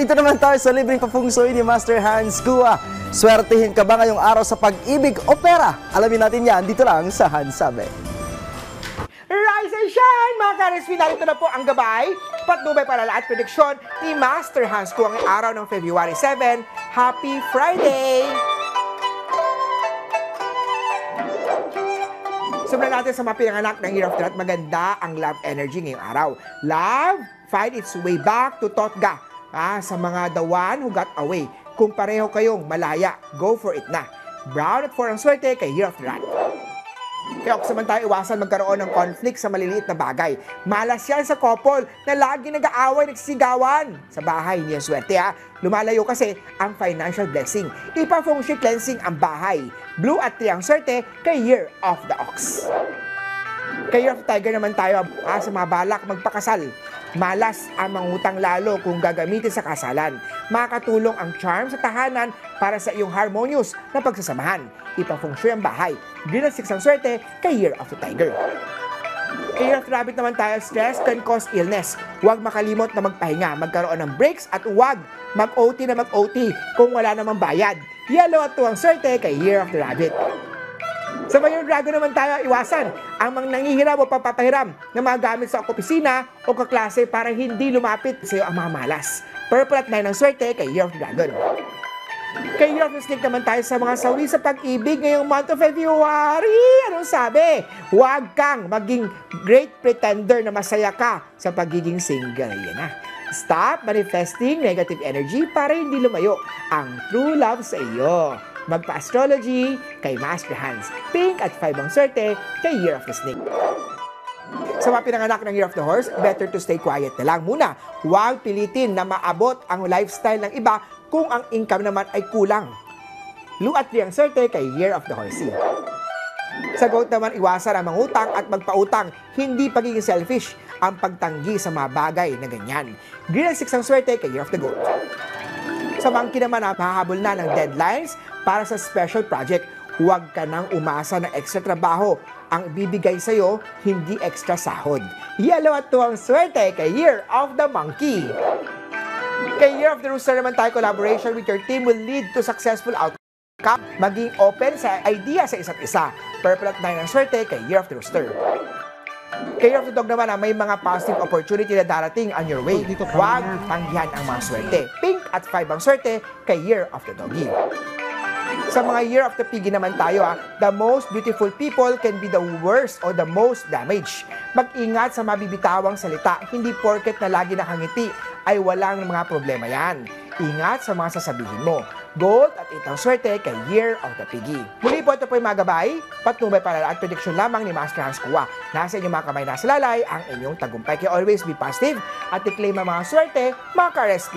Dito naman tayo sa libreng papungsoy ni Master Hans Kua. Swertihin ka ba ngayong araw sa pag-ibig o pera? Alamin natin yan dito lang sa Hans Sabi. Rise and shine, mga ka-RSP! Narito na po ang gabay, patnubay palala at prediksyon ni Master Hans Kua ngayong araw ng February 7. Happy Friday! Simulan natin sa mga pinanganak ng Year of the Rat. Maganda ang love energy ngayong araw. Love, find its way back to Totga. Sa mga the one who got away. Kung pareho kayong malaya, go for it na. Brown at 4 ang swerte kay Year of the Rat. Kaya kung saman tayo iwasan magkaroon ng conflict sa maliliit na bagay. Malas yan sa couple na lagi nag-aaway, nagsisigawan. Sa bahay, hindi ang swerte ha. Lumalayo kasi ang financial blessing. Ipa-feng shui cleansing ang bahay. Blue at 3 ang swerte kay Year of the Ox. Kay Year of the Tiger naman tayo sa mga balak magpakasal. Malas ang mangutang lalo kung gagamitin sa kasalan. Makakatulong ang charm sa tahanan para sa iyong harmonious na pagsasamahan. Ipang-feng shui ang bahay. Green at 6 ang swerte kay Year of the Tiger. Kay Year of the Rabbit naman tayo, stress can cause illness. Huwag makalimot na magpahinga, magkaroon ng breaks at huwag mag-OT na mag-OT kung wala namang bayad. Yellow at 2 ang swerte kay Year of the Rabbit. Sa Mayor Dragon naman tayo, iwasan ang mga nangihiram o papapahiram na mga gamit sa opisina o kaklase para hindi lumapit sa iyo ang mga malas. Purple at 9 ang swerte kay Year of the Dragon. Kay Year of the Snake naman tayo sa mga sawi sa pag-ibig ngayong month of February. Anong sabi? Huwag kang maging great pretender na masaya ka sa pagiging single. Yan na. Stop manifesting negative energy para hindi lumayo ang true love sa iyo. Magpa-astrology kay Master Hans. Pink at 5 ang swerte kay Year of the Snake. Sa mga pinanganak ng Year of the Horse, better to stay quiet na lang muna. Huwag pilitin na maabot ang lifestyle ng iba kung ang income naman ay kulang. Blue at 3 ang swerte kay Year of the Horsey. Sa Goat naman, iwasan ang mangutang at magpautang. Hindi pagiging selfish ang pagtanggi sa mga bagay na ganyan. Green at 6 ang swerte kay Year of the Goat. Sa Monkey naman, mahahabol na ng deadlines para sa special project. Huwag ka nang umasa ng extra trabaho. Ang bibigay sa'yo, hindi extra sahod. Yellow at 2 ang swerte kay Year of the Monkey. Kay Year of the Rooster naman tayo, collaboration with your team will lead to successful outcome. Maging open sa idea sa isa't isa. Purple at 9 ang swerte kay Year of the Rooster. Kay Year of the Dog naman, may mga positive opportunity na darating on your way. Huwag tanggihan ang mga swerte. Pink at 5 ang swerte kay Year of the Doggy. Sa mga Year of the Piggy naman tayo, the most beautiful people can be the worst or the most damaged. Mag-ingat sa mabibitawang salita. Hindi porket na lagi nakangiti ay walang mga problema yan. Ingat sa mga sasabihin mo. Gold at 8 ang swerte kay Year of the Piggy. Muli po, ito po yung mga gabay, patnubay palala at prediksyon lamang ni Master Hans Kua. Nasa inyong mga kamay, nasa lalay ang inyong tagumpay. Kaya always be positive at i-claim ang mga swerte, mga ka-RSP.